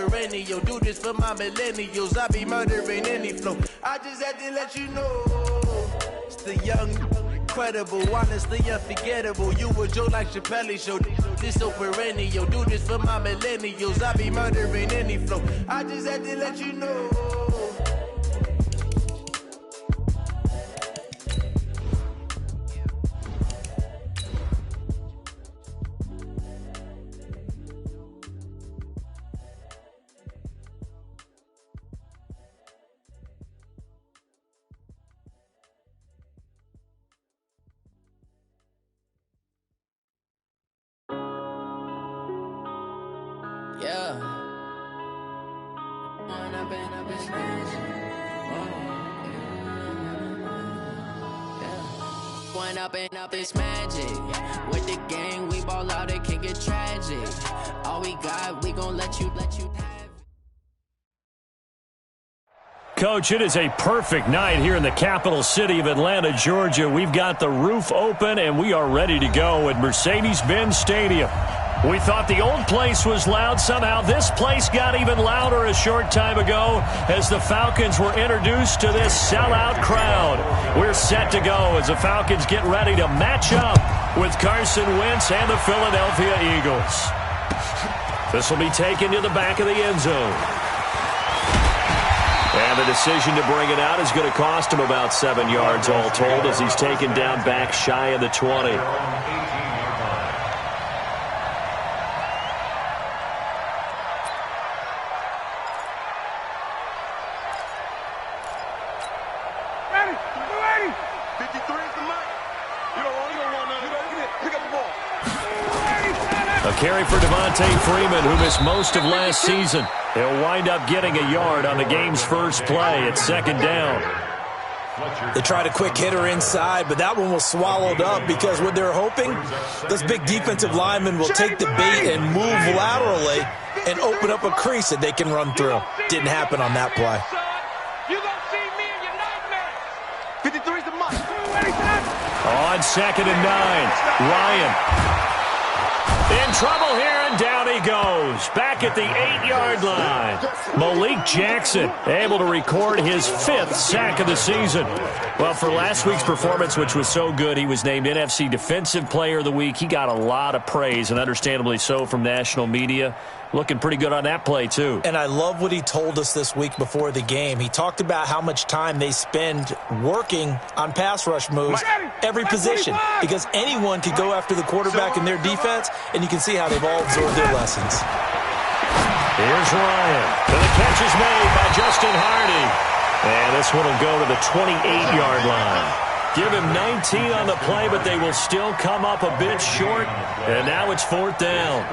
perennial. Do this for my millennials. I be murdering any flow. I just had to let you know. It's the young, incredible, honestly unforgettable. You a joke like Chappelle Show. This so perennial. Do this for my millennials. I be murdering any flow. I just had to let you know. Yeah. One up and up is magic. With the gang, we ball out, it can get tragic. All we got, we gon' let you have it. Coach, it is a perfect night here in the capital city of Atlanta, Georgia. We've got the roof open, and we are ready to go at Mercedes-Benz Stadium. We thought the old place was loud. Somehow this place got even louder a short time ago as the Falcons were introduced to this sellout crowd. We're set to go as the Falcons get ready to match up with Carson Wentz and the Philadelphia Eagles. This will be taken to the back of the end zone. And the decision to bring it out is going to cost him about 7 yards all told as he's taken down back shy of the 20. Carry for Devontae Freeman, who missed most of last season. He'll wind up getting a yard on the game's first play at second down. They tried a quick hitter inside, but that one was swallowed up because what they're hoping, those big defensive linemen will take the bait and move laterally and open up a crease that they can run through. Didn't happen on that play. You gonna see me in your nightmares. 53's the mark. On 2nd and 9, Ryan in trouble here, and down he goes. Back at the 8-yard line. Malik Jackson able to record his 5th sack of the season. Well, for last week's performance, which was so good, he was named NFC Defensive Player of the Week. He got a lot of praise, and understandably so, from national media. Looking pretty good on that play, too. And I love what he told us this week before the game. He talked about how much time they spend working on pass rush moves, every position, because anyone could go after the quarterback in their defense, and you can see how they've all absorbed their lessons. Here's Ryan. And the catch is made by Justin Hardy. And this one will go to the 28-yard line. Give him 19 on the play, but they will still come up a bit short. And now it's 4th down.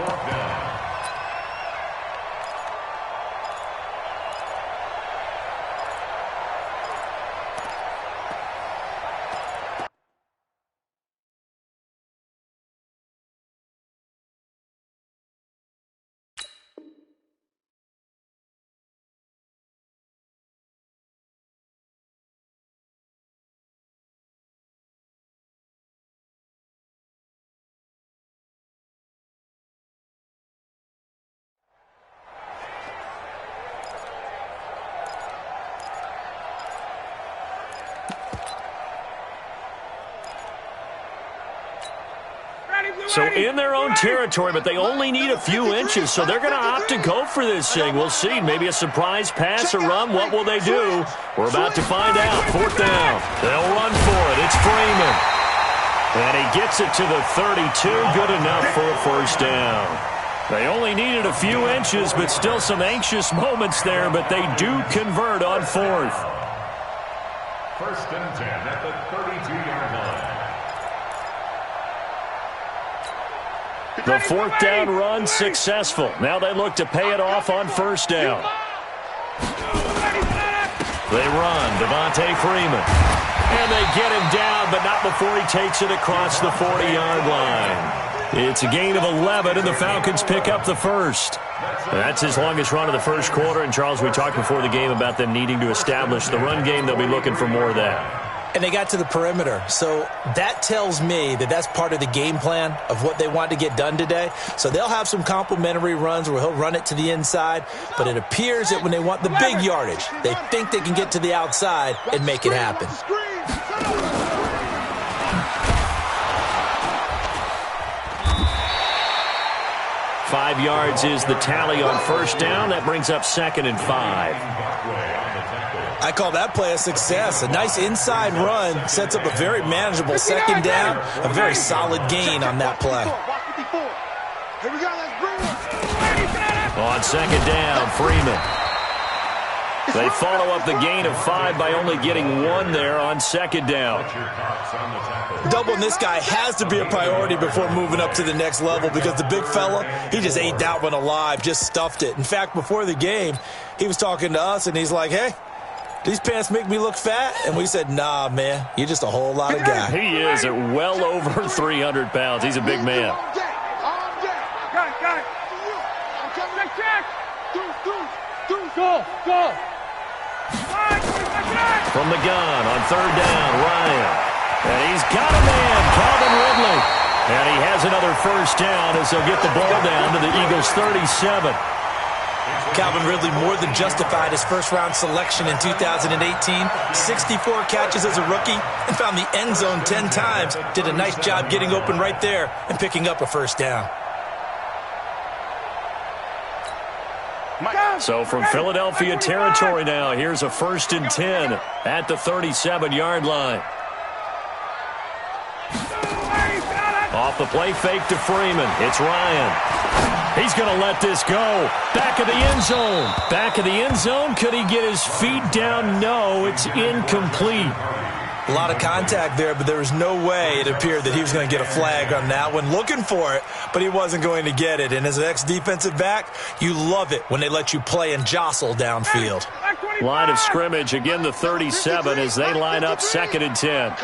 So in their own territory, but they only need a few inches, so they're going to opt to go for this thing. We'll see. Maybe a surprise pass or run. What will they do? We're about to find out. 4th down. They'll run for it. It's Freeman. And he gets it to the 32. Good enough for a 1st down. They only needed a few inches, but still some anxious moments there, but they do convert on 4th. 1st and 10 at the 32-yard line. The 4th down run successful. Now they look to pay it off on 1st down. They run. Devontae Freeman. And they get him down, but not before he takes it across the 40-yard line. It's a gain of 11, and the Falcons pick up the 1st. That's his longest run of the first quarter. And, Charles, we talked before the game about them needing to establish the run game. They'll be looking for more of that. and they got to the perimeter. So that tells me that that's part of the game plan of what they want to get done today. So they'll have some complimentary runs where he'll run it to the inside, but it appears that when they want the big yardage, they think they can get to the outside and make it happen. 5 yards is the tally on first down. That brings up 2nd and 5. I call that play a success. A nice inside run sets up a very manageable 2nd down. A very solid gain on that play. On 2nd down, Freeman. They follow up the gain of 5 by only getting 1 there on 2nd down. Doubling this guy has to be a priority before moving up to the next level because the big fella, he just ate that one alive, just stuffed it. In fact, before the game, he was talking to us, and he's like, hey, these pants make me look fat? And we said, nah, man, you're just a whole lot of guy. He is at well over 300 pounds. He's a big man. Go. From the gun on 3rd down, Ryan. And he's got a man, Calvin Ridley. And he has another first down as they'll get the ball down to the Eagles' 37. Calvin Ridley more than justified his first-round selection in 2018. 64 catches as a rookie and found the end zone 10 times. Did a nice job getting open right there and picking up a first down. So from Philadelphia territory now, here's a 1st and 10 at the 37-yard line. Off the play fake to Freeman. It's Ryan. He's going to let this go. Back of the end zone. Back of the end zone. Could he get his feet down? No, it's incomplete. A lot of contact there, but there was no way it appeared that he was going to get a flag on that one. Looking for it, but he wasn't going to get it. And as an ex-defensive back, you love it when they let you play and jostle downfield. Line of scrimmage, again the 37 as they line up 2nd and 10.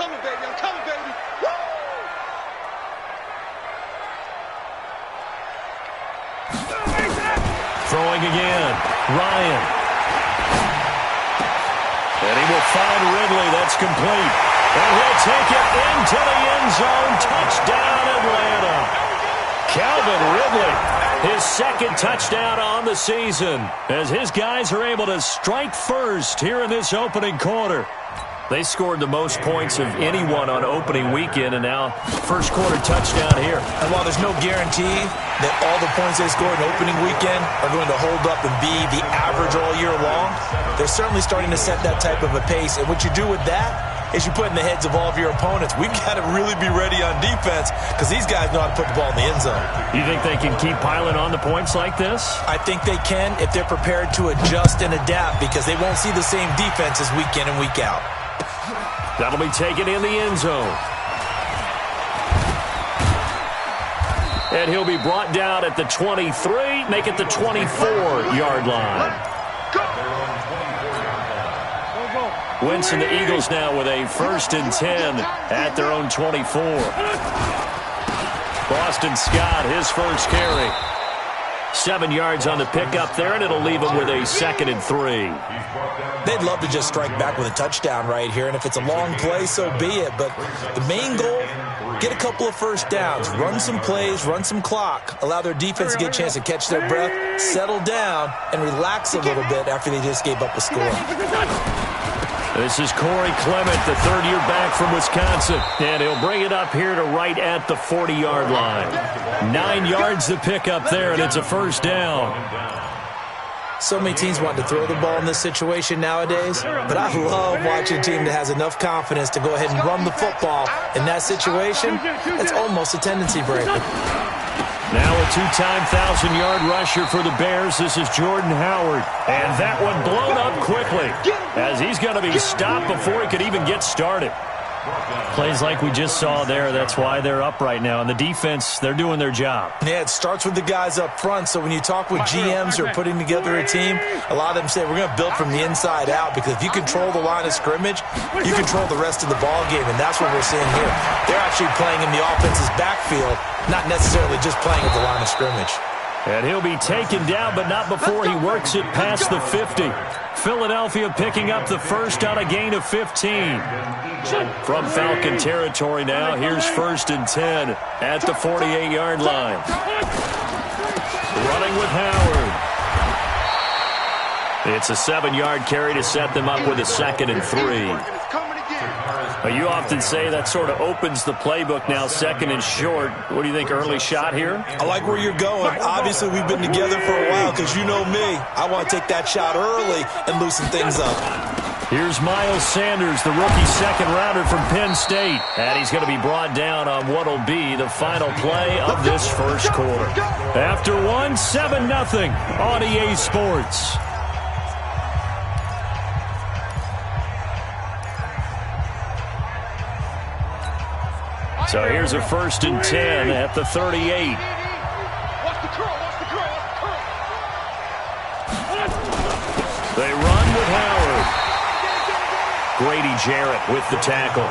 Throwing again, Ryan. And he will find Ridley. That's complete. And he'll take it into the end zone. Touchdown, Atlanta. Calvin Ridley, his 2nd touchdown on the season, as his guys are able to strike first here in this opening quarter. They scored the most points of anyone on opening weekend, and now first quarter touchdown here. And while there's no guarantee that all the points they scored in opening weekend are going to hold up and be the average all year long, they're certainly starting to set that type of a pace. And what you do with that is you put in the heads of all of your opponents, we've got to really be ready on defense because these guys know how to put the ball in the end zone. You think they can keep piling on the points like this? I think they can if they're prepared to adjust and adapt because they won't see the same defenses week in and week out. That'll be taken in the end zone. And he'll be brought down at the 23, make it the 24-yard line. Wentz and the Eagles now with a 1st and 10 at their own 24. Boston Scott, his first carry. 7 yards on the pickup there, and it'll leave him with a 2nd and 3. They'd love to just strike back with a touchdown right here, and if it's a long play, so be it. But the main goal, get a couple of first downs, run some plays, run some clock, allow their defense to get a chance to catch their breath, settle down, and relax a little bit after they just gave up a score. This is Corey Clement, the 3rd-year back from Wisconsin, and he'll bring it up here to right at the 40-yard line. 9 yards to pick up there, and it's a first down. So many teams want to throw the ball in this situation nowadays, but I love watching a team that has enough confidence to go ahead and run the football. In that situation, it's almost a tendency breaker. Now a 2-time 1,000-yard rusher for the Bears. This is Jordan Howard. And that one blown up quickly as he's going to be stopped before he could even get started. Plays like we just saw there. That's why they're up right now. And the defense, they're doing their job. Yeah, it starts with the guys up front. So when you talk with GMs who are putting together a team, a lot of them say we're going to build from the inside out because if you control the line of scrimmage, you control the rest of the ball game. And that's what we're seeing here. They're actually playing in the offense's backfield, not necessarily just playing at the line of scrimmage. And he'll be taken down, but not before he works it past the 50. Philadelphia picking up the first on a gain of 15. From Falcon territory now, here's 1st and 10 at the 48-yard line. Running with Howard. It's a 7-yard carry to set them up with a 2nd and 3. You often say that sort of opens the playbook now, 2nd and short. What do you think, early shot here? I like where you're going. Obviously, we've been together for a while because you know me. I want to take that shot early and loosen things up. Here's Miles Sanders, the rookie 2nd-rounder from Penn State. And he's going to be brought down on what will be the final play of this first quarter. After one, 7-0 on EA Sports. So here's a 1st and 10 at the 38. They run with Howard. Grady Jarrett with the tackle.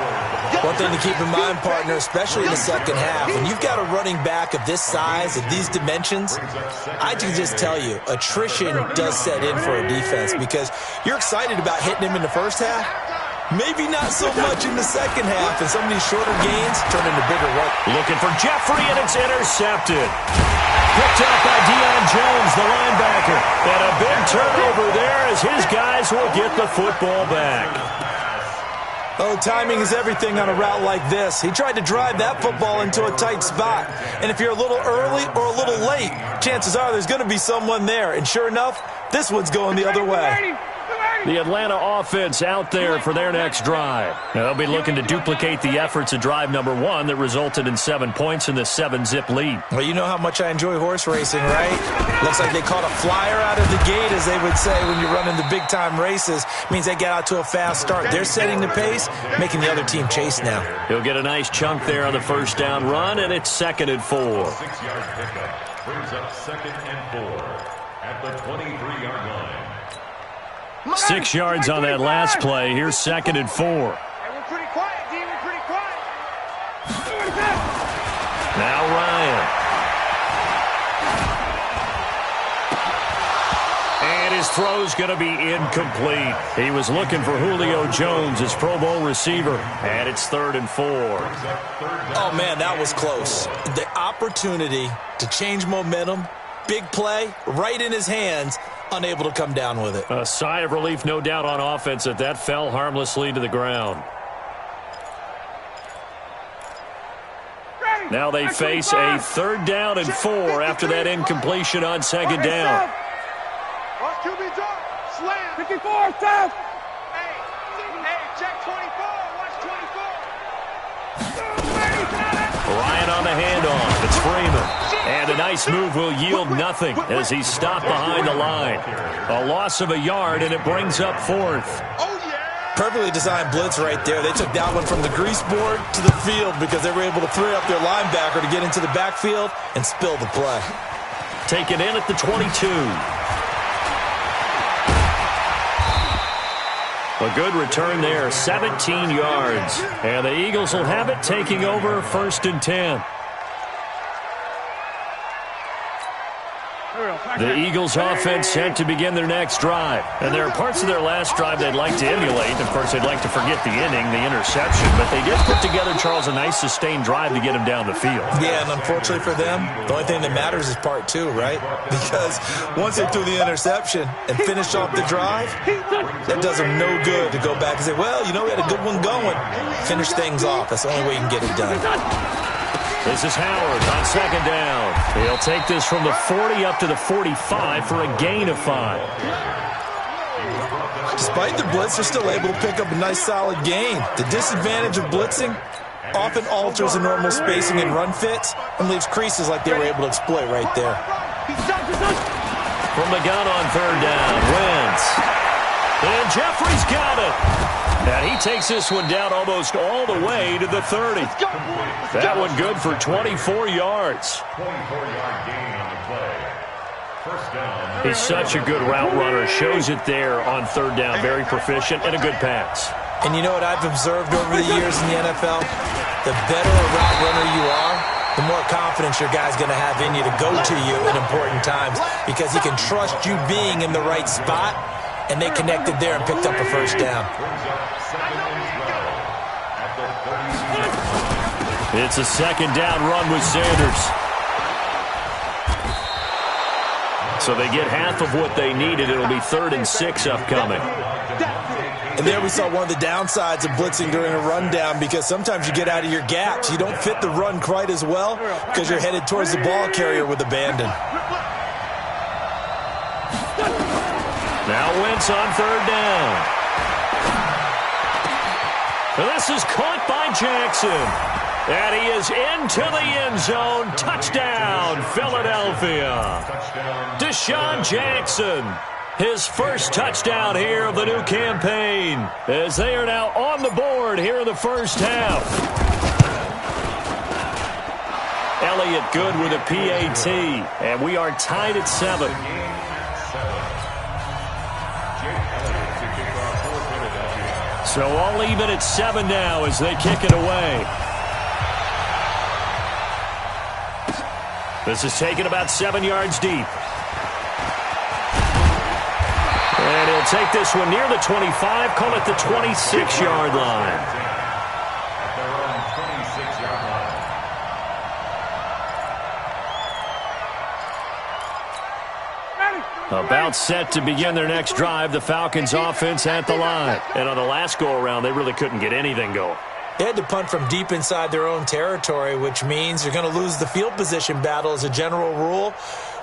One thing to keep in mind, partner, especially in the second half, when you've got a running back of this size, of these dimensions, I can just tell you, attrition does set in for a defense because you're excited about hitting him in the first half. Maybe not so much in the second half, and some of these shorter gains turn into bigger work. Looking for Jeffrey, and it's intercepted. Picked up by Deion Jones, the linebacker. And a big turnover there as his guys will get the football back. Oh, timing is everything on a route like this. He tried to drive that football into a tight spot. And if you're a little early or a little late, chances are there's going to be someone there. And sure enough, this one's going the other way. The Atlanta offense out there for their next drive. They'll be looking to duplicate the efforts of drive number 1 that resulted in 7 points in the 7-zip lead. Well, you know how much I enjoy horse racing, right? Looks like they caught a flyer out of the gate, as they would say when you're running the big-time races. Means they get out to a fast start. They're setting the pace, making the other team chase now. He'll get a nice chunk there on the first down run, and it's 2nd and 4. 6-yard pickup brings up 2nd and 4 at the 23-yard line. 6 yards on that last play. Here's 2nd and 4. Hey, we're pretty quiet, D. We're pretty quiet. Now Ryan. And his throw's going to be incomplete. He was looking for Julio Jones, his Pro Bowl receiver. And it's 3rd and 4. Oh, man, that was close. The opportunity to change momentum, big play, right in his hands, unable to come down with it. A sigh of relief, no doubt, on offense that fell harmlessly to the ground. Now they face a 3rd down and 4 after that incompletion on 2nd down. Watch QB drop. Slam. 54, stop. Hey, check 24. Watch 24. Ryan on the handoff. It's Freeman. And a nice move will yield nothing as he's stopped behind the line. A loss of a yard, and it brings up 4th. Oh, yeah. Perfectly designed blitz right there. They took that one from the grease board to the field because they were able to free up their linebacker to get into the backfield and spill the play. Taken in at the 22. A good return there, 17 yards. And the Eagles will have it, taking over 1st and 10. The Eagles offense set to begin their next drive. And there are parts of their last drive they'd like to emulate. Of course, they'd like to forget the inning, the interception. But they did put together, Charles, a nice sustained drive to get him down the field. Yeah, and unfortunately for them, the only thing that matters is part 2, right? Because once they threw the interception and finished off the drive, that does them no good to go back and say, well, you know, we had a good one going. Finish things off. That's the only way you can get it done. This is Howard on 2nd down. He'll take this from the 40 up to the 45 for a gain of 5. Despite the blitz, they're still able to pick up a nice solid gain. The disadvantage of blitzing often alters the normal spacing and run fits and leaves creases like they were able to exploit right there. From the gun on 3rd down, Wentz. And Jeffrey's got it. And he takes this one down almost all the way to the 30. That one good for 24 yards. 24-yard gain on the play. First down. He's such a good route runner. Shows it there on 3rd down. Very proficient and a good pass. And you know what I've observed over the years in the NFL? The better a route runner you are, the more confidence your guy's going to have in you to go to you in important times because he can trust you being in the right spot, and they connected there and picked up a first down. It's a second down run with Sanders. So they get half of what they needed. It'll be 3rd and 6 upcoming. And there we saw one of the downsides of blitzing during a rundown because sometimes you get out of your gaps. You don't fit the run quite as well because you're headed towards the ball carrier with abandon. Now Wentz on 3rd down. This is caught by Jackson. And he is into the end zone. Touchdown, Philadelphia. Deshaun Jackson, his first touchdown here of the new campaign, as they are now on the board here in the first half. Elliott good with a PAT, and we are tied at 7. So all even at 7 now as they kick it away. This is taken about 7 yards deep. And he'll take this one near the 25, call it the 26-yard line. At their own 26-yard line. About set to begin their next drive, the Falcons offense at the line. And on the last go-around, they really couldn't get anything going. They had to punt from deep inside their own territory, which means you're going to lose the field position battle as a general rule.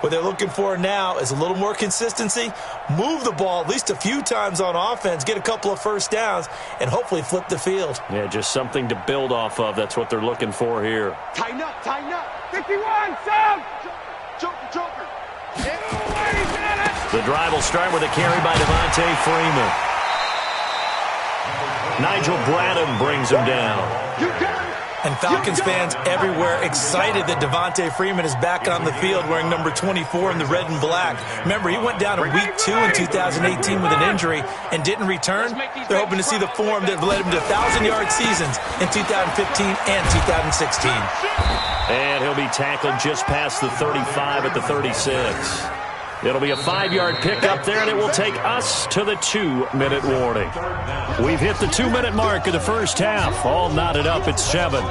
What they're looking for now is a little more consistency, move the ball at least a few times on offense, get a couple of first downs, and hopefully flip the field. Yeah, just something to build off of. That's what they're looking for here. Tighten up, tighten up. 51, Sam! Joker. The drive will start with a carry by Devontae Freeman. Nigel Bradham brings him down. And Falcons fans everywhere excited that Devontae Freeman is back on the field wearing number 24 in the red and black. Remember, he went down in week 2 in 2018 with an injury and didn't return. They're hoping to see the form that led him to 1,000-yard seasons in 2015 and 2016. And he'll be tackled just past the 35 at the 36. It'll be a 5-yard pickup there, and it will take us to the 2-minute warning. We've hit the 2-minute mark of the first half. All knotted up at 7.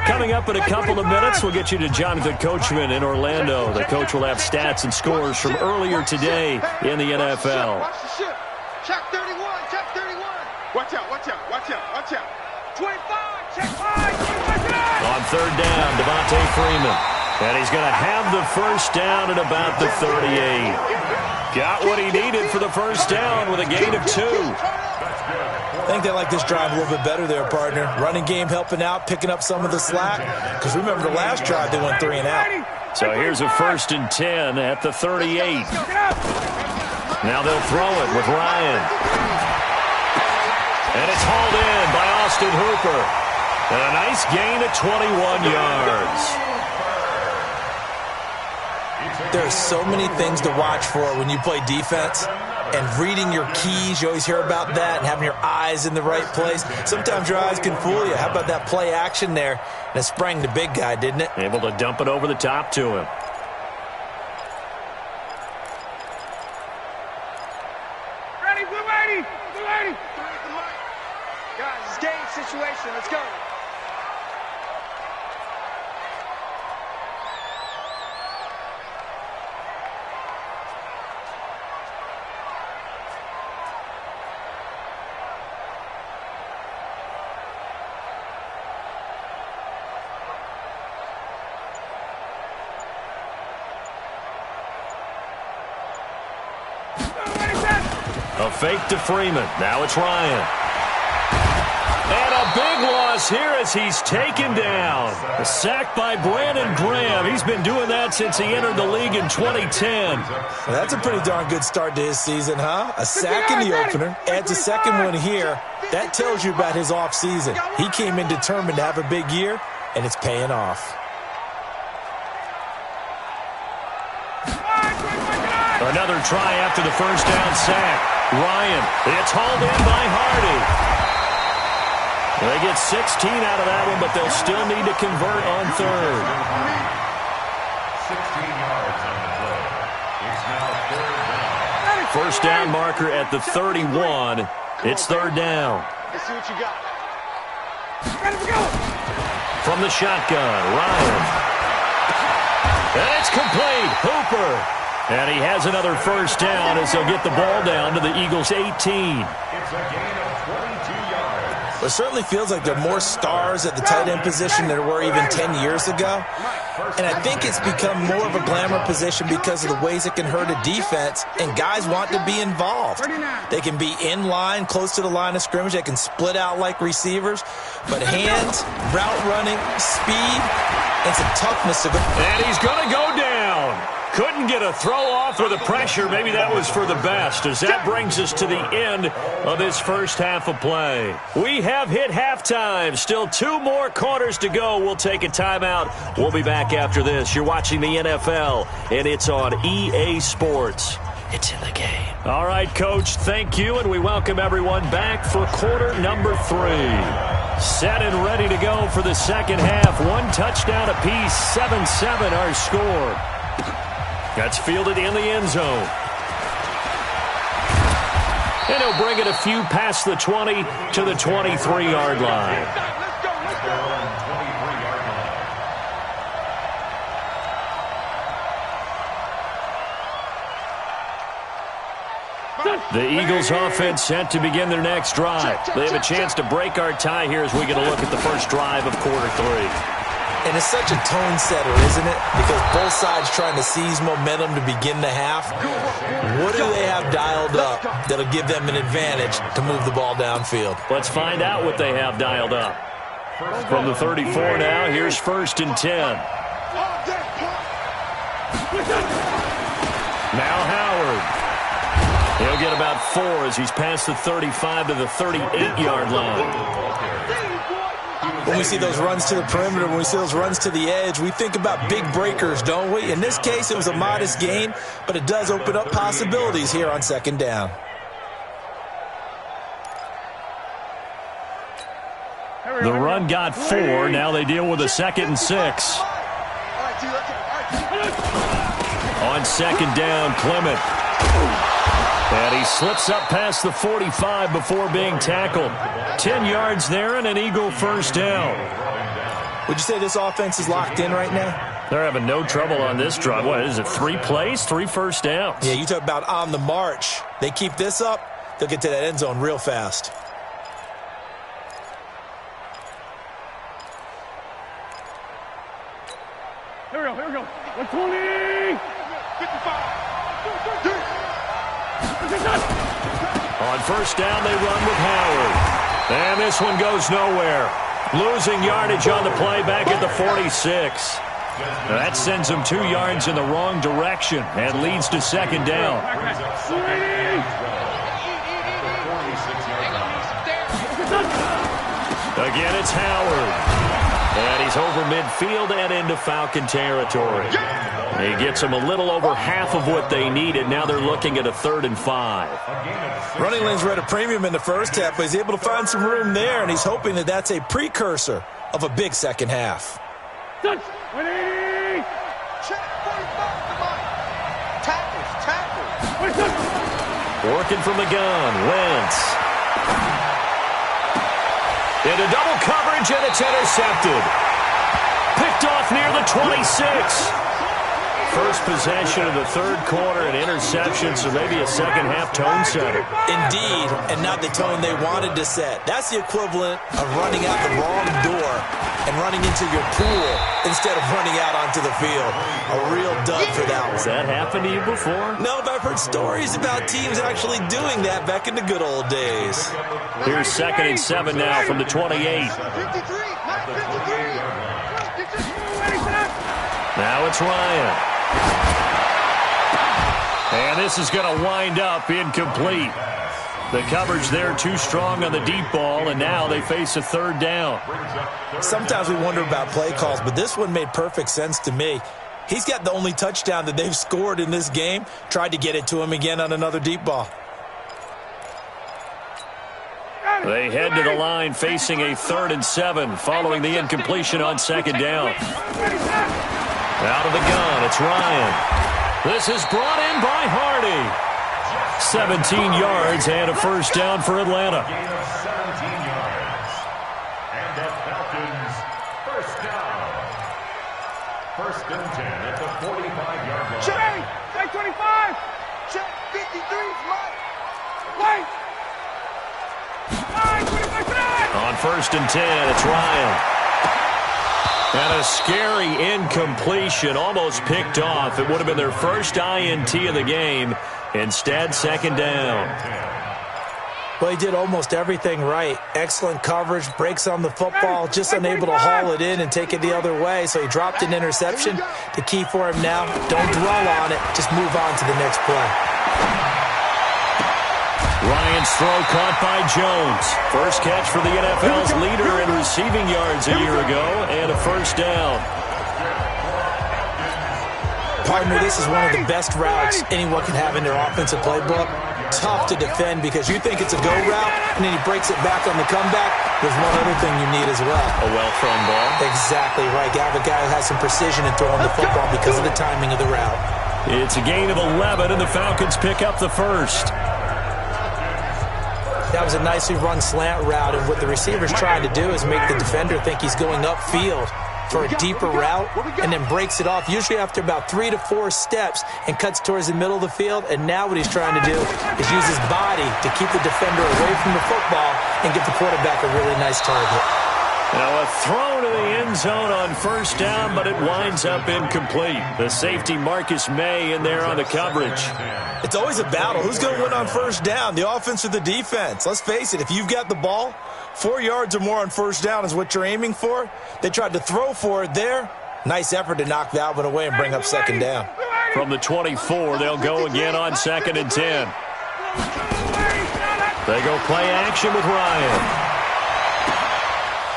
Coming up in a couple of minutes, we'll get you to Jonathan Coachman in Orlando. The coach will have stats and scores from earlier today in the NFL. Watch the ship. Check 31, check 31. Watch out, watch out, watch out, watch out. 25, check 5. On 3rd down, Devontae Freeman. And he's going to have the first down at about the 38. Got what he needed for the first down with a gain of 2. I think they like this drive a little bit better there, partner. Running game helping out, picking up some of the slack. Because remember the last drive, they went 3 and out. So here's a 1st and 10 at the 38. Now they'll throw it with Ryan. And it's hauled in by Austin Hooper. And a nice gain of 21 yards. There are so many things to watch for when you play defense. And reading your keys, you always hear about that, and having your eyes in the right place. Sometimes your eyes can fool you. How about that play action there? And it sprang the big guy, didn't it? Able to dump it over the top to him. Ready, blue 80, blue 80. Guys, it's game situation. Let's go. A fake to Freeman. Now it's Ryan. And a big loss here as he's taken down. A sack by Brandon Graham. He's been doing that since he entered the league in 2010. Well, that's a pretty darn good start to his season, huh? A sack in the opener, adds a second one here. That tells you about his offseason. He came in determined to have a big year, and it's paying off. Another try after the first down sack. Ryan, it's hauled in by Hardy. They get 16 out of that one, but they'll still need to convert on third. 16 yards on the play. It's now third down. First down marker at the 31. It's third down. Let's see what you got. From the shotgun, Ryan. And it's complete. Hooper. And he has another first down as they'll get the ball down to the Eagles' 18. It's a gain of 22 yards. It certainly feels like there are more stars at the tight end position than there were even 10 years ago. And I think it's become more of a glamour position because of the ways it can hurt a defense, and guys want to be involved. They can be in line, close to the line of scrimmage. They can split out like receivers. But hands, route running, speed, and some toughness to go. And he's going to go down. Couldn't get a throw off with the pressure. Maybe that was for the best, as that brings us to the end of this first half of play. We have hit halftime. Still 2 more quarters to go. We'll take a timeout. We'll be back after this. You're watching the NFL, and it's on EA Sports. It's in the game. All right, Coach, thank you, and we welcome everyone back for quarter number 3. Set and ready to go for the second half. 1 touchdown apiece, 7-7 our score. That's fielded in the end zone. And he'll bring it a few past the 20 to the 23-yard line. The Eagles offense set to begin their next drive. They have a chance to break our tie here as we get a look at the first drive of quarter 3. And it's such a tone setter, isn't it? Because both sides trying to seize momentum to begin the half. What do they have dialed up that'll give them an advantage to move the ball downfield? Let's find out what they have dialed up. From the 34 now, here's 1st and 10. Now Howard. He'll get about 4 as he's past the 35 to the 38-yard line. When we see those runs to the perimeter, when we see those runs to the edge, we think about big breakers, don't we? In this case, it was a modest gain, but it does open up possibilities here on second down. The run got 4. Now they deal with a 2nd and 6. On second down, Clement. And he slips up past the 45 before being tackled. 10 yards there and an Eagle first down. Would you say this offense is locked in right now? They're having no trouble on this drive. What is it, 3 plays, 3 first downs? Yeah, you talk about on the march. They keep this up, they'll get to that end zone real fast. Here we go. 120. 55. On first down, they run with Howard. And this one goes nowhere. Losing yardage on the play back at the 46. That sends them 2 yards in the wrong direction and leads to second down. Again, it's Howard. And he's over midfield and into Falcon territory. He gets them a little over half of what they needed. Now they're looking at a 3rd and 5. Running lanes were at a premium in the first half, but he's able to find some room there, and he's hoping that that's a precursor of a big second half. Tackles. Working from the gun, Wentz. Into double coverage, and it's intercepted. Picked off near the 26. First possession of the 3rd quarter, an interception, so maybe a second half tone setter. Indeed, and not the tone they wanted to set. That's the equivalent of running out the wrong door and running into your pool instead of running out onto the field. A real dud for that one. Has that happened to you before? No, but I've heard stories about teams actually doing that back in the good old days. Here's 2nd and 7 now from the 28. Now it's Ryan. And this is going to wind up incomplete. The coverage there too strong on the deep ball, and now they face a 3rd down. Sometimes we wonder about play calls, but this one made perfect sense to me. He's got the only touchdown that they've scored in this game. Tried to get it to him again on another deep ball. They head to the line facing a 3rd and 7 following the incompletion on 2nd down. Out of the gun, it's Ryan. This is brought in by Hardy. 17 yards and a 1st down for Atlanta. Gain of 17 yards. And the Falcons, 1st down. 1st and 10 at the 45-yard line. Check! Check 25! Check 53's Mike! Wait! On 1st and 10, it's Ryan. And a scary incompletion, almost picked off. It would have been their first INT of the game. Instead, 2nd down. Well, he did almost everything right. Excellent coverage, breaks on the football, just unable to haul it in and take it the other way. So he dropped an interception. The key for him now, don't dwell on it. Just move on to the next play. Ryan's throw caught by Jones. First catch for the NFL's leader in receiving yards a year ago, and a 1st down. Partner, this is one of the best routes anyone can have in their offensive playbook. Tough to defend because you think it's a go route, and then he breaks it back on the comeback. There's one other thing you need as well. A well-thrown ball. Exactly right. You have a guy who has some precision in throwing the football because of the timing of the route. It's a gain of 11, and the Falcons pick up the 1st. That was a nicely run slant route, and what the receiver's trying to do is make the defender think he's going upfield for a deeper route, and then breaks it off, usually after about 3 to 4 steps, and cuts towards the middle of the field. And now what he's trying to do is use his body to keep the defender away from the football and give the quarterback a really nice target. Now a throw to the end zone on 1st down, but it winds up incomplete. The safety Marcus May in there on the coverage. It's always a battle. Who's going to win on 1st down, the offense or the defense? Let's face it, if you've got the ball, 4 yards or more on 1st down is what you're aiming for. They tried to throw for it there. Nice effort to knock that one away and bring up 2nd down. From the 24, they'll go again on 2nd and 10. They go play action with Ryan.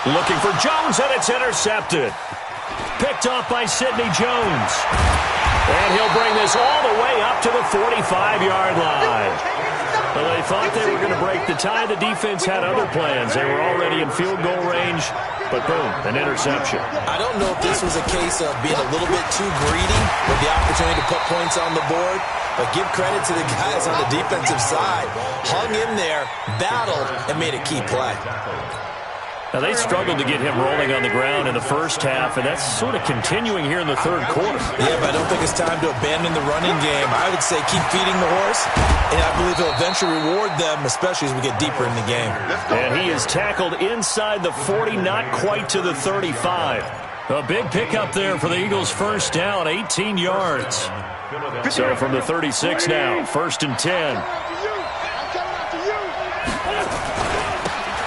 Looking for Jones, and it's intercepted. Picked off by Sidney Jones. And he'll bring this all the way up to the 45-yard line. Well, they thought they were going to break the tie. The defense had other plans. They were already in field goal range, but boom, an interception. I don't know if this was a case of being a little bit too greedy with the opportunity to put points on the board, but give credit to the guys on the defensive side. Hung in there, battled, and made a key play. Now, they struggled to get him rolling on the ground in the 1st half, and that's sort of continuing here in the 3rd quarter. Yeah, but I don't think it's time to abandon the running game. I would say keep feeding the horse, and I believe he'll eventually reward them, especially as we get deeper in the game. And he is tackled inside the 40, not quite to the 35. A big pickup there for the Eagles' 1st down, 18 yards. So from the 36 now, 1st and 10.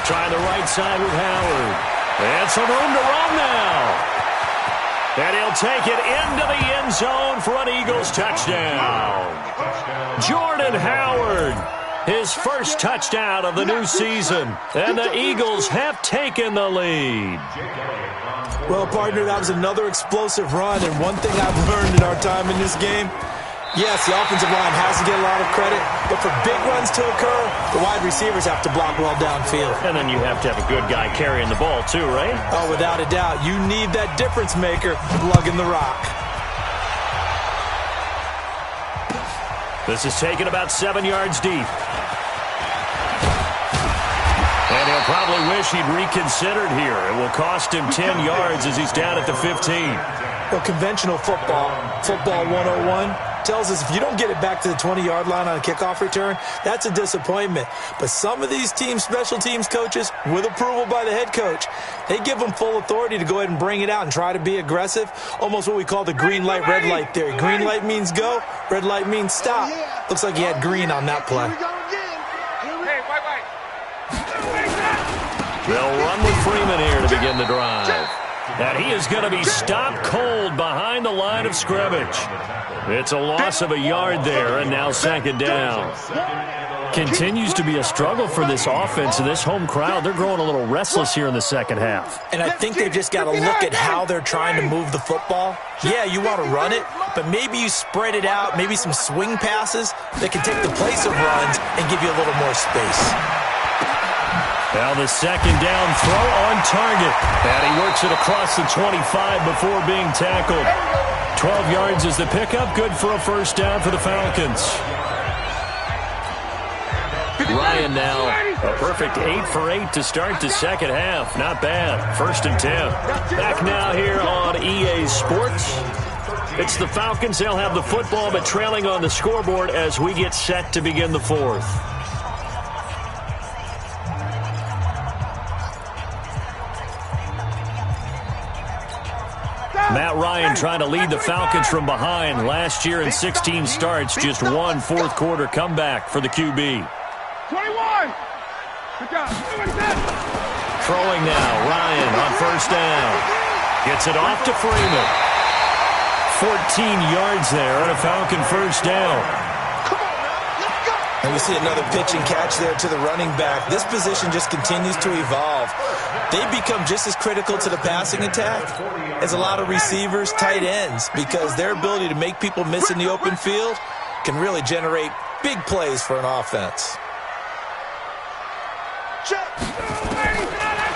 Trying the right side with Howard. And some room to run now. And he'll take it into the end zone for an Eagles touchdown. Jordan Howard, his 1st touchdown of the new season. And the Eagles have taken the lead. Well, partner, that was another explosive run. And one thing I've learned in our time in this game, yes, the offensive line has to get a lot of credit, but for big runs to occur, the wide receivers have to block well downfield. And then you have to have a good guy carrying the ball too, right? Oh, without a doubt. You need that difference maker lugging the rock. This is taken about 7 yards deep. And he'll probably wish he'd reconsidered here. It will cost him 10 yards as he's down at the 15. Well, conventional football 101, tells us if you don't get it back to the 20-yard line on a kickoff return, that's a disappointment. But some of these team special teams coaches, with approval by the head coach, they give them full authority to go ahead and bring it out and try to be aggressive, almost what we call the green light, red light theory. Green light means go, red light means stop. Looks like he had green on that play. They'll run with Freeman here to begin the drive. And he is going to be stopped cold behind the line of scrimmage. It's a loss of a yard there, and now 2nd down. Continues to be a struggle for this offense and this home crowd. They're growing a little restless here in the second half. And I think they've just got to look at how they're trying to move the football. Yeah, you want to run it, but maybe you spread it out, maybe some swing passes that can take the place of runs and give you a little more space. Now the second down throw on target. And he works it across the 25 before being tackled. 12 yards is the pickup. Good for a first down for the Falcons. Ryan now, a perfect 8 for 8 to start the second half. Not bad. 1st and 10. Back now here on EA Sports. It's the Falcons. They'll have the football, but trailing on the scoreboard as we get set to begin the fourth. Matt Ryan trying to lead the Falcons from behind. Last year in 16 starts, just one fourth-quarter comeback for the QB. 21! Good job. Throwing now, Ryan on first down. Gets it off to Freeman. 14 yards there on a Falcon first down. And we see another pitch and catch there to the running back. This position just continues to evolve. They become just as critical to the passing attack as a lot of receivers, tight ends, because their ability to make people miss in the open field can really generate big plays for an offense.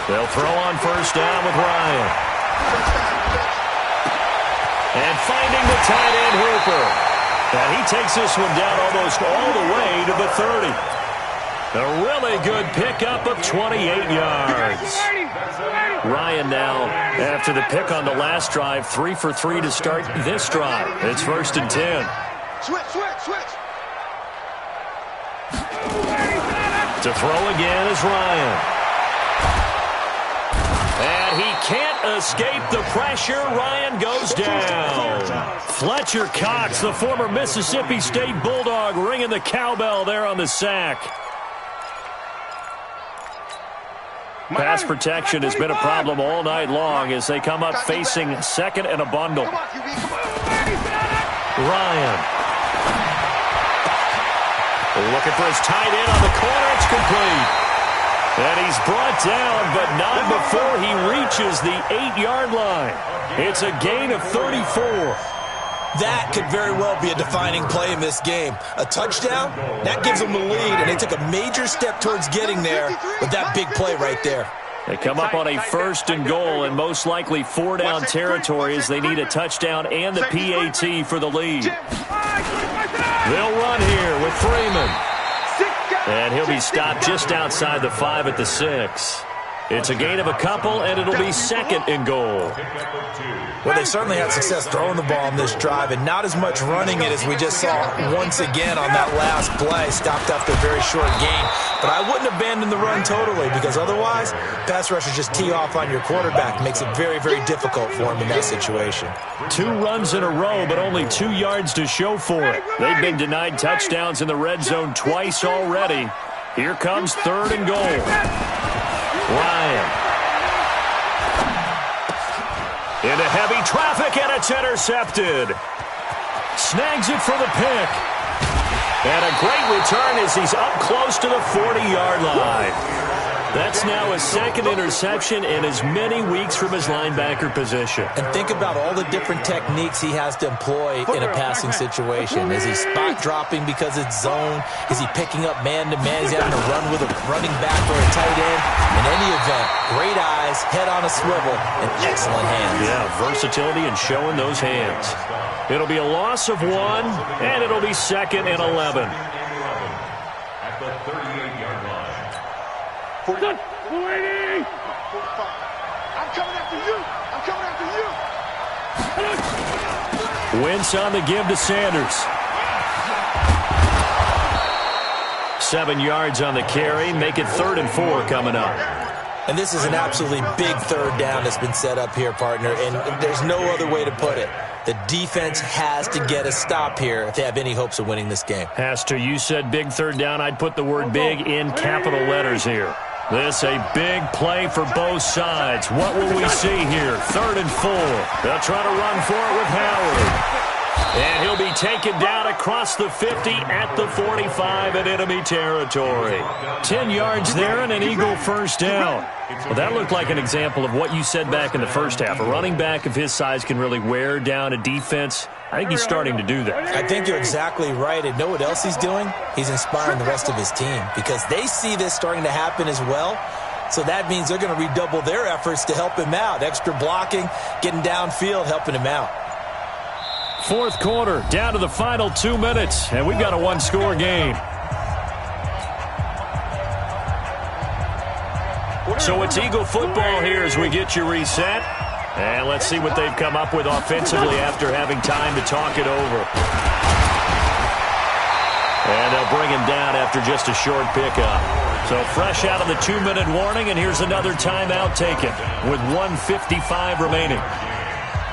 They'll throw on first down with Ryan. And finding the tight end, Hooper. And he takes this one down almost all the way to the 30. A really good pickup of 28 yards. Ryan now, after the pick on the last drive, 3 for 3 to start this drive. It's 1st and 10. Switch. To throw again is Ryan. And he can't escape the pressure. Ryan goes down. Fletcher Cox, the former Mississippi State Bulldog, ringing the cowbell there on the sack. Pass protection has been a problem all night long as they come up facing second and a bundle. Ryan. Looking for his tight end on the corner. It's complete. And he's brought down, but not before he reaches the 8-yard line. It's a gain of 34. That could very well be a defining play in this game. A touchdown, that gives them the lead, and they took a major step towards getting there with that big play right there. They come up on a 1st and goal and most likely 4-down territory as they need a touchdown and the PAT for the lead. They'll run here with Freeman. And he'll be stopped just outside the 5 at the 6. It's a gain of a couple, and it'll be 2nd and goal. Well, they certainly had success throwing the ball on this drive, and not as much running it as we just saw once again on that last play. Stopped after a very short gain. But I wouldn't abandon the run totally, because otherwise, pass rushers just tee off on your quarterback. Makes it very, very difficult for him in that situation. 2 runs in a row, but only 2 yards to show for it. They've been denied touchdowns in the red zone twice already. Here comes 3rd and goal. Ryan. Into heavy traffic, and it's intercepted. Snags it for the pick. And a great return as he's up close to the 40-yard line. That's now his 2nd interception in as many weeks from his linebacker position. And think about all the different techniques he has to employ in a passing situation. Is he spot dropping because it's zone? Is he picking up man-to-man? Is he having to run with a running back or a tight end? In any event, great eyes, head on a swivel, and excellent hands. Yeah, versatility and showing those hands. It'll be a loss of 1, and it'll be 2nd and 11. At the 38-yard line. 40. 40. 45. I'm coming after you. Wentz on the give to Sanders. 7 yards on the carry. Make it 3rd and 4 coming up. And this is an absolutely big 3rd down that's been set up here, partner, and there's no other way to put it. The defense has to get a stop here if they have any hopes of winning this game. Pastor, you said big 3rd down. I'd put the word big in capital letters here. This a big play for both sides. What will we see here? 3rd and 4. They'll try to run for it with Howard. And he'll be taken down across the 50 at the 45 in enemy territory. 10 yards there and an Eagle first down. Well, that looked like an example of what you said back in the first half. A running back of his size can really wear down a defense. I think he's starting to do that. I think you're exactly right. And know what else he's doing? He's inspiring the rest of his team because they see this starting to happen as well. So that means they're going to redouble their efforts to help him out. Extra blocking, getting downfield, helping him out. Fourth quarter, down to the final 2 minutes, and we've got a one-score game. So it's Eagle football here as we get you reset. And let's see what they've come up with offensively after having time to talk it over. And they'll bring him down after just a short pickup. So fresh out of the 2-minute warning, and here's another timeout taken with 1:55 remaining.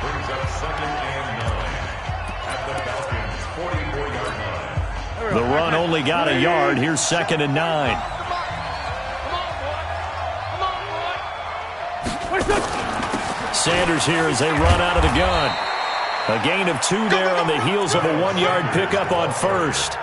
Brings up 2nd and 9 at the Falcons' 44-yard line. The run only got a yard. Here's 2nd and 9. Sanders here as they run out of the gun. A gain of 2 there on the heels of a 1-yard pickup on first.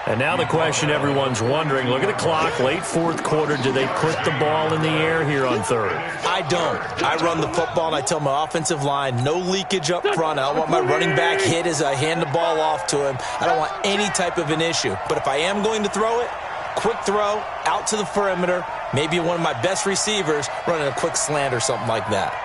And now the question everyone's wondering, look at the clock, late fourth quarter, do they put the ball in the air here on third? I don't. I run the football and I tell my offensive line, no leakage up front. I don't want my running back hit as I hand the ball off to him. I don't want any type of an issue. But if I am going to throw it, quick throw, out to the perimeter, maybe one of my best receivers running a quick slant or something like that.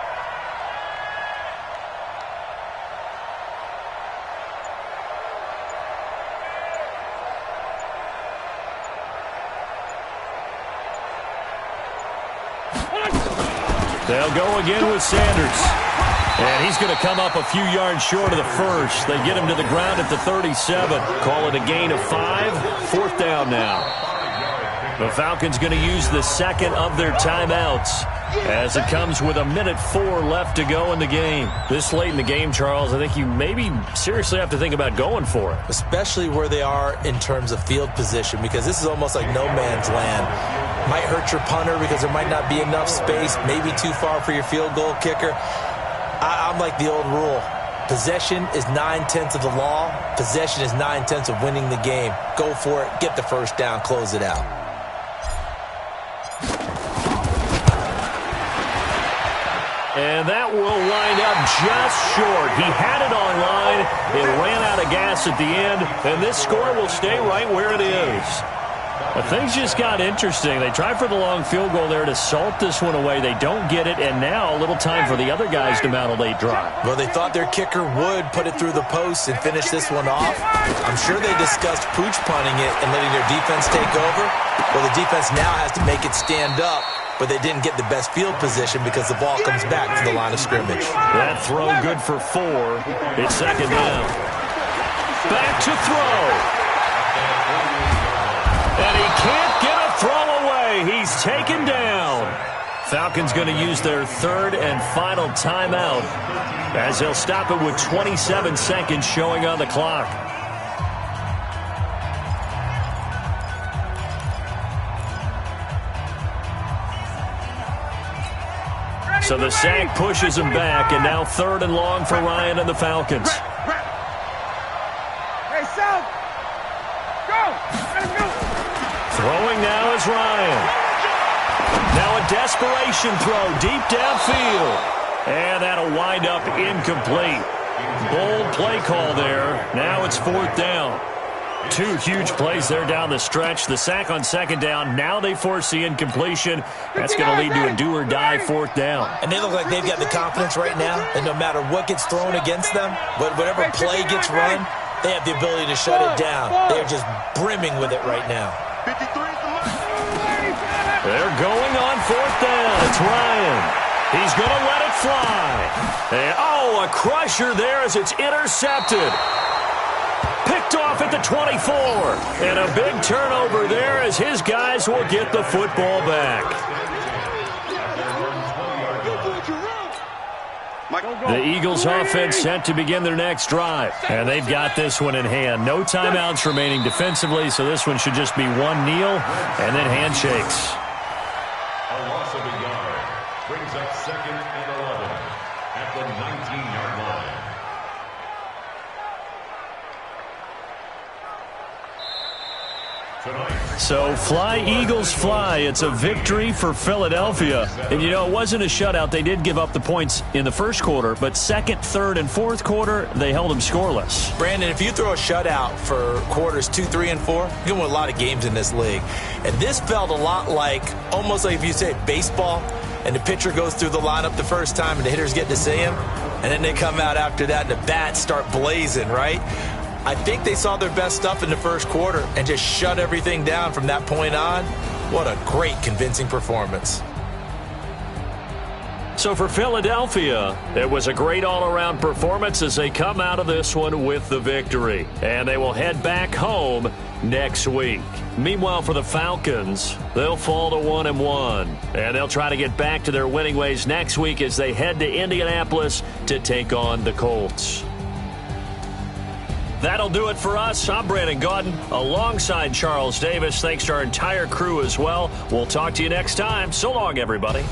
They'll go again with Sanders. And he's going to come up a few yards short of the first. They get him to the ground at the 37. Call it a gain of 5. 4th down now. The Falcons going to use the second of their timeouts as it comes with 1:04 left to go in the game. This late in the game, Charles, I think you maybe seriously have to think about going for it. Especially where they are in terms of field position, because this is almost like no man's land. Might hurt your punter because there might not be enough space, maybe too far for your field goal kicker. I'm like the old rule. Possession is 9/10 of the law. Possession is 9/10 of winning the game. Go for it. Get the first down. Close it out. And that will wind up just short. He had it on line. It ran out of gas at the end, and this score will stay right where it is. But things just got interesting. They tried for the long field goal there to salt this one away. They don't get it, and now a little time for the other guys to mount a late drive. Well, they thought their kicker would put it through the post and finish this one off. I'm sure they discussed pooch punting it and letting their defense take over. Well, the defense now has to make it stand up, but they didn't get the best field position because the ball comes back to the line of scrimmage. That throw good for 4. It's 2nd down. Back to throw. And he can't get a throw away. He's taken down. Falcons going to use their 3rd and final timeout as they'll stop it with 27 seconds showing on the clock. So the sack pushes him back, and now 3rd and long for Ryan and the Falcons. Hey, South! Go! Throwing now is Ryan. Now a desperation throw deep downfield. And that'll wind up incomplete. Bold play call there. Now it's 4th down. 2 huge plays there down the stretch. The sack on 2nd down. Now they force the incompletion. That's going to lead to a do-or-die 4th down. And they look like they've got the confidence right now that no matter what gets thrown against them, whatever play gets run, they have the ability to shut it down. They're just brimming with it right now. They're going on 4th down. It's Ryan. He's going to let it fly. And, a crusher there as it's intercepted. Picked off at the 24. And a big turnover there as his guys will get the football back. The Eagles offense set to begin their next drive. And they've got this one in hand. No timeouts remaining defensively, so this one should just be one kneel and then handshakes. A loss of a yard brings up 2nd and 11 at the 19-yard line. So fly, Eagles, fly. It's a victory for Philadelphia. And, you know, it wasn't a shutout. They did give up the points in the first quarter, but second, third, and fourth quarter, they held them scoreless. Brandon, if you throw a shutout for quarters 2, 3, and 4, you're going to win a lot of games in this league. And this felt a lot like, almost like if you say baseball, and the pitcher goes through the lineup the first time and the hitters get to see him, and then they come out after that and the bats start blazing, right? I think they saw their best stuff in the first quarter and just shut everything down from that point on. What a great, convincing performance. So for Philadelphia, it was a great all-around performance as they come out of this one with the victory. And they will head back home next week. Meanwhile, for the Falcons, they'll fall to 1-1. And they'll try to get back to their winning ways next week as they head to Indianapolis to take on the Colts. That'll do it for us. I'm Brandon Gaudin alongside Charles Davis. Thanks to our entire crew as well. We'll talk to you next time. So long, everybody.